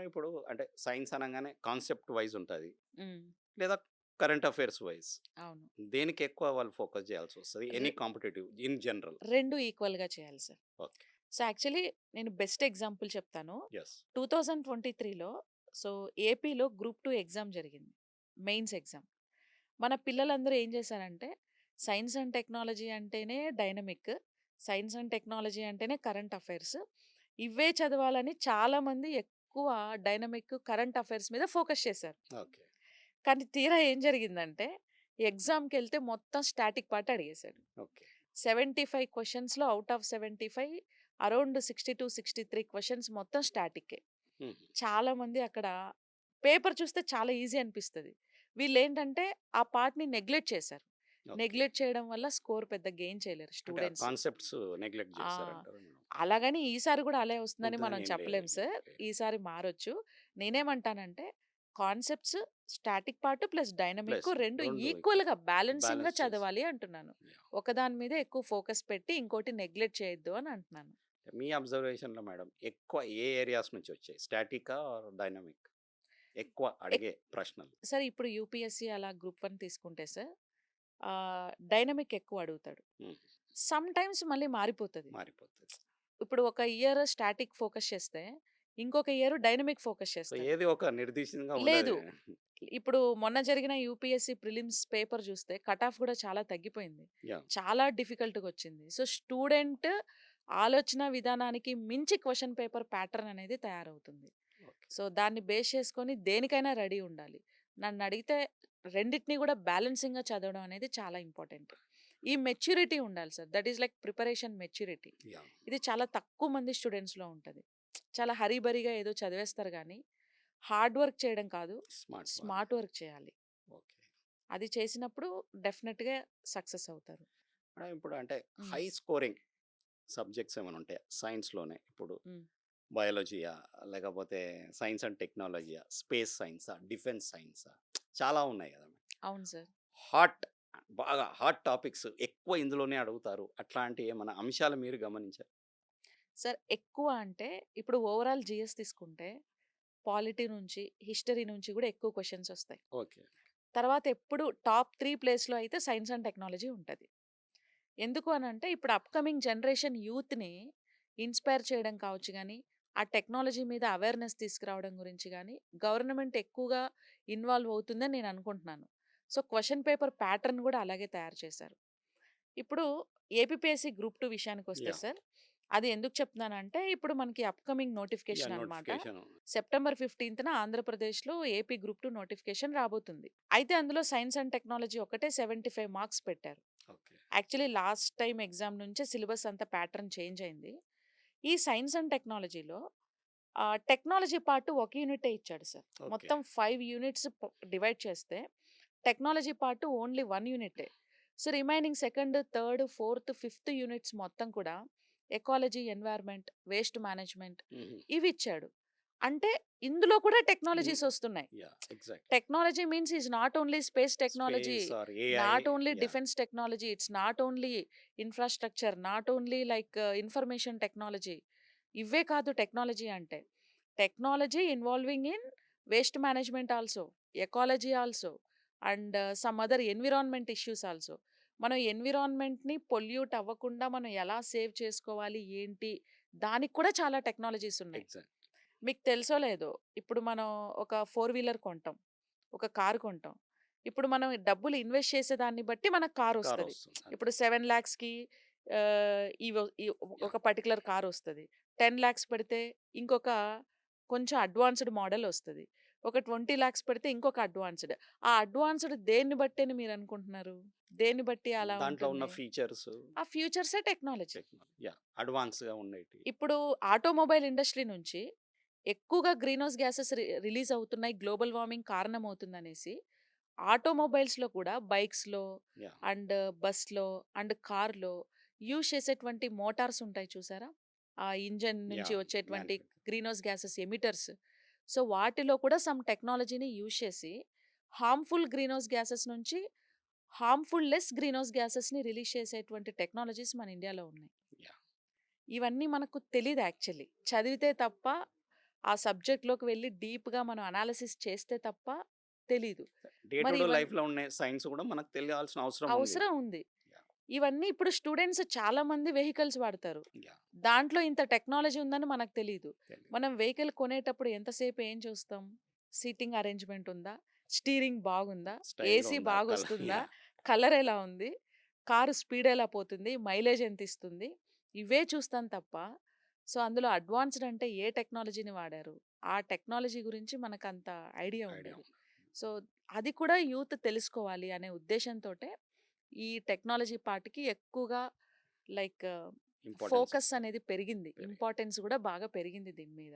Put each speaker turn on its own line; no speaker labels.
ఇప్పుడు అంటే సైన్స్ అనగానే కాన్సెప్ట్ వైజ్ ఉంటది.
హ్మ్.
లేదా కరెంట్ అఫైర్స్ వైజ్.
అవును.
దేనికి ఎక్కువ వాళ్ళు ఫోకస్ చేయాల్సొస్తది?
రె
ఎనీ కాంపిటీటివ్ ఇన్ జనరల్.
2 ఈక్వల్‌గా చేయాలి సార్.
ఓకే.
సో, యాక్చువల్లీ నేను బెస్ట్ ఎగ్జాంపుల్ చెప్తాను.
యెస్.
2023లో సో, ఏపీలో గ్రూప్ 2 ఎగ్జామ్ జరిగింది. Mains exam. మన పిల్లలందరూ ఏం చేశారంటే, సైన్స్ అండ్ టెక్నాలజీ అంటేనే డైనమిక్, సైన్స్ అండ్ టెక్నాలజీ అంటేనే కరెంట్ అఫైర్స్. ఇవే చదవాలని చాలామంది ఎక్కువ డైనమిక్, కరెంట్ అఫైర్స్ మీద ఫోకస్ చేశారు.
ఓకే.
కానీ తీరా ఏం జరిగిందంటే, ఎగ్జామ్‌కెళ్తే మొత్తం స్టాటిక్ పార్ట్ అడిగేశాడు.
ఓకే.
75 క్వెషన్స్‌లో ఔట్ ఆఫ్ 75 అరౌండ్ 62, 63 క్వెషన్స్ మొత్తం స్టాటిక్కే.
హుహు.
చాలామంది అక్కడ పేపర్ చూస్తే చాలా ఈజీ అనిపిస్తది. వీళ్ళేంటంటే ఆ పార్ట్‌ని నెగ్లెక్ట్ చేశారు.
ఓకే.
నెగ్లెక్ట్ చేయడం వల్ల స్కోర్ పెద్ద గెయిన్ చేయలేరు
అంటే ఆ
స్టూడెంట్స్.
కాన్సెప్ట్స్ నెగ్లెక్ట్
ఆ!
చేశారంటారా మేడం?
అలాగని ఈసారి గూడా అలే వస్తుందని
ఉంటదని
మనం
ఏం లేదు.
చెప్పలేం సార్.
ఓకే.
ఈసారి మారొచ్చు. నేనేమంటానంటే concepts, static part plus dynamic
plus
2
2 equal
ఈక్వల్‌గా బ్యాలెన్సింగ్‌గా
బ్యాలెన్స్ చేసి.
చదవాలి అంటున్నాను.
యాహ్!
ఒకదాని మీద ఎక్కువ ఫోకస్ పెట్టి ఇంకోటి నెగ్లెక్ట్ చేయొద్దు అని అంటున్నాను.
మీ అబ్జర్వేషన్‌లో మేడం ఎక్కువ ఏ ఏరియాస్ నుంచి వచ్చాయి? స్టాటికా ఆర్ డైనమిక్? ఎక్కువ
ఎక్
అడిగే ప్రశ్నలు.
సార్ ఇప్పుడు యూపీఎస్సీ అలా గ్రూప్ 1 తీసుకుంటే సార్ డైనమిక్ ఎక్కువ అడుగుతాడు.
హ్మ్.
సమ్ టైమ్స్ మళ్ళీ మారిపోతది.
మారిపోతది.
ఇప్పుడు ఒక ఇయర్ స్టాటిక్ ఫోకస్ చేస్తే, ఇంకొక ఇయర్ డైనమిక్ ఫోకస్
సో,
చేస్తాడు.
ఏది ఒక నిర్దిష్టంగా ఉండదు.
లేదు. ఇప్పుడు మొన్న జరిగిన యూపీఎస్సీ ప్రిలిమ్స్ పేపర్ చూస్తే కట్ ఆఫ్ కూడా చాలా తగ్గిపోయింది.
యాహ్!
చాలా డిఫికల్ట్‌గొచ్చింది. సో, స్టూడెంట్ ఆలోచన విధానానికి మించి క్వెషన్ పేపర్ ప్యాటర్న్ అనేది తయారవుతుంది.
ఓకే.
సో, దాన్ని బేస్ చేసుకొని దేనికైనా రెడీ ఉండాలి. నన్నడిగితే రెండిటిని కూడా బ్యాలెన్సింగ్‌గా చదవడం అనేది చాలా ఇంపార్టెంట్. ఈ మెచ్యూరిటీ ఉండాలి sir. That is like preparation maturity.
Yeah!
ఇది చాలా తక్కువ మంది స్టూడెంట్స్‌లో ఉంటది. చాలా హరీబరీగా ఏదో చదివేస్తారు గానీ, హార్డ్ వర్క్ చేయడం కాదు,
స్మార్ట్ వర్క్.
స్మార్ట్ వర్క్ చేయాలి.
ఓకే.
అది చేసినప్పుడు డెఫినిట్‌గా సక్సెస్ అవుతారు.
మేడం ఇప్పుడు అంటే
హ్మ్.
హై స్కోరింగ్ సబ్జెక్ట్స్ ఏమైనా ఉంటాయా? సైన్స్‌లోనే ఇప్పుడు
హ్మ్.
బయాలజీయా? లేకపోతే సైన్స్ అండ్ టెక్నాలజీయా? స్పేస్ సైన్సా? డిఫెన్స్ సైన్సా? చాలా ఉన్నాయి గదా!
అవును సార్.
హాట్ బాగా హాట్ టాపిక్స్ ఎక్కువ ఇందులోనే అడుగుతారు. అట్లాంటి ఏమన్నా అంశాలు మీరు గమనించారా?
సార్ ఎక్కువ అంటే ఇప్పుడు ఓవరాల్ జీఎస్ తీసుకుంటే పాలిటీ నుంచి, హిస్టరీ నుంచి గూడా ఎక్కువ క్వెషన్స్ ఒస్తాయి.
ఓకే.
తర్వాత ఎప్పుడు టాప్ 3 ప్లేస్‌లో అయితే సైన్స్ అండ్ టెక్నాలజీ ఉంటది. ఎందుకు అనంటే ఇప్పుడు అప్‌కమింగ్ జనరేషన్ యూత్‌ని ఇన్‌స్పైర్ చేయడం కావచ్చు గానీ, ఆ టెక్నాలజీ మీద అవేర్‌నెస్ తీసుకురావడం గురించి గానీ, గవర్నమెంట్ ఎక్కువగా ఇన్వాల్వ్ అవుతుందని నేను అనుకుంటున్నాను. సో, క్వెషన్ పేపర్ ప్యాటర్న్ గూడా అలాగే తయారు చేశారు. ఇప్పుడు ఏపీపీఎస్సీ గ్రూప్ 2 విషయానికొస్తే
యాహ్!
సార్, అది ఎందుకు చెప్తున్నానంటే, ఇప్పుడు మనకి అప్‌కమింగ్
యాహ్!
నోటిఫికేషన్ అన్నమాట.
నోటిఫికేషన్.
సెప్టెంబర్ 15న ఆంధ్రప్రదేశ్‌లో ఏపీ గ్రూప్ 2 నోటిఫికేషన్ రాబోతుంది. అయితే అందులో సైన్స్ అండ్ టెక్నాలజీ ఒకటే 75 మార్క్స్ పెట్టారు.
Okay.
Actually last time exam నుంచే సిలబస్ అంతా ప్యాటర్న్ చేంజ్ అయింది. ఈ సైన్స్ అండ్ టెక్నాలజీలో టెక్నాలజీ పార్ట్ ఒక యూనిటే ఇచ్చాడు సార్.
ఓకే.
మొత్తం 5 యూనిట్స్ డివైడ్ చేస్తే టెక్నాలజీ పార్ట్ ఓన్లీ 1 యూనిటే. So, remaining second, third, fourth, fifth units మొత్తం కూడా ఎకాలజీ, ఎన్వైర్న్మెంట్, వేస్ట్ మేనేజ్మెంట్
హుహు.
ఇవిచ్చాడు. అంటే ఇందులో కూడా
ఇన్
టెక్నాలజీస్ ఒస్తున్నాయి.
Yeah! Exactly.
Technology means is not only space technology,
space or AI.
Not only
yeah!
Defence technology, it's not only infrastructure, not only like information technology. ఇవ్వే కాదు technology అంటే. Technology involving in waste management also, ecology also and some other environment issues also. మనం ఎన్విరాన్మెంట్‌ని pollute అవ్వకుండా మనం ఎలా save చేసుకోవాలి, ఏంటి, దానికి కూడా చాలా టెక్నాలజీస్ ఉన్నాయి.
ఎగ్జాక్ట్.
మీకు తెలుసో లేదో, ఇప్పుడు మనం ఒక 4 వీలర్ కొంటాం. ఒక కార్ కొంటాం. ఇప్పుడు మనం డబ్బులు ఇన్వెస్ట్ చేసేదాన్ని బట్టి మనకు కారొస్తది.
కారొస్తుంది. అంతే.
ఇప్పుడు 7,00,000కి ఇవో ఈ
యాహ్!
ఒక పర్టిక్యులర్ కారొస్తది. 10,00,000 పెడితే ఇంకొక కొంచెం అడ్వాన్స్‌డ్ మోడలొస్తది. ఒక 20,00,000 పెడితే ఇంకొక అడ్వాన్స్‌డ్. ఆ అడ్వాన్స్‌డ్ దేన్ని బట్టి అని మీరనుకుంటున్నారు? దేన్ని బట్టి అలా
దాంట్లో ఉన్న
ఉంటుంది?
ఫీచర్స్
ఆ ఫ్యూచర్సే టెక్నాలజీ.
టెక్నాలజీ. యాహ్! అడ్వాన్స్‌గా ఉండేటివి.
ఇప్పుడు ఆటోమొబైల్ ఇండస్ట్రీ నుంచి ఎక్కువగా గ్రీన్‌హౌస్ గ్యాసెస్ రిలీజ్ అవుతున్నాయి. గ్లోబల్ వార్మింగ్ కారణమవుతుందనేసి ఆటోమొబైల్స్‌లో కూడా బైక్స్‌లో
యాహ్!
అండ్ బస్‌లో అండ్ కార్‌లో యూజ్ చేసేటువంటి మోటార్స్ ఉంటాయి చూసారా? ఆ ఇంజిన్ నుంచి
యాహ్!
వచ్చేటువంటి
manufacture.
Greenhouse gases emitters. So, వాటిలో కూడా సమ్ టెక్నాలజీని యూజ్ చేసి హార్మ్‌ఫుల్ గ్రీన్‌హౌస్ గ్యాసెస్ నుంచి హార్మ్‌ఫుల్ లెస్ గ్రీన్‌హౌస్ గ్యాసెస్‌ని రిలీజ్ చేసేటువంటి టెక్నాలజీస్ మన ఇండియాలో ఉన్నాయి.
యాహ్!
ఇవన్నీ మనకు తెలీదు యాక్చువల్లీ. చదివితే తప్ప ఆ సబ్జెక్ట్‌లోకి వెళ్లి డీప్‌గా మనం అనాలిసిస్ చేస్తే తప్ప తెలీదు.
డే టు
మరి
డే లైఫ్‌లో ఉండే సైన్స్ కూడా మనకు తెలియాల్సిన అవసరం ఉంది.
అవసరం ఉంది.
యాహ్!
ఇవన్నీ ఇప్పుడు స్టూడెంట్స్ చాలా మంది వెహికల్స్ వాడతారు.
యాహ్!
దాంట్లో ఇంత టెక్నాలజీ ఉందని మనకు తెలీదు.
తెలీదు.
మనం వెహికల్ కొనేటప్పుడు ఎంతసేపు ఏం చూస్తాం? సీటింగ్ అరేంజ్‌మెంట్ ఉందా? స్టీరింగ్ బాగుందా?
స్టైల్‌గా
ఏసీ
ఉందా?
బాగొస్తుందా?
యాహ్!
కలర్ ఎలా ఉంది? కారు స్పీడ్ ఎలా పోతుంది? మైలేజ్ ఎంత ఇస్తుంది? ఇవే చూస్తాం తప్ప, సో, అందులో అడ్వాన్స్‌డ్ అంటే ఏ టెక్నాలజీని వాడారు? ఆ టెక్నాలజీ గురించి మనకంత ఐడియా
ఐడియా
ఉండదు.
ఉండదు.
సో, అది కూడా యూత్ తెలుసుకోవాలి అనే ఉద్దేశ్యంతోటే ఈ టెక్నాలజీ పార్ట్‌కి ఎక్కువగా లైక్
ఇంపార్టెన్స్
ఫోకస్ అనేది పెరిగింది.
పెరిగింది.
ఇంపార్టెన్స్ గూడా బాగా పెరిగింది దీని మీద.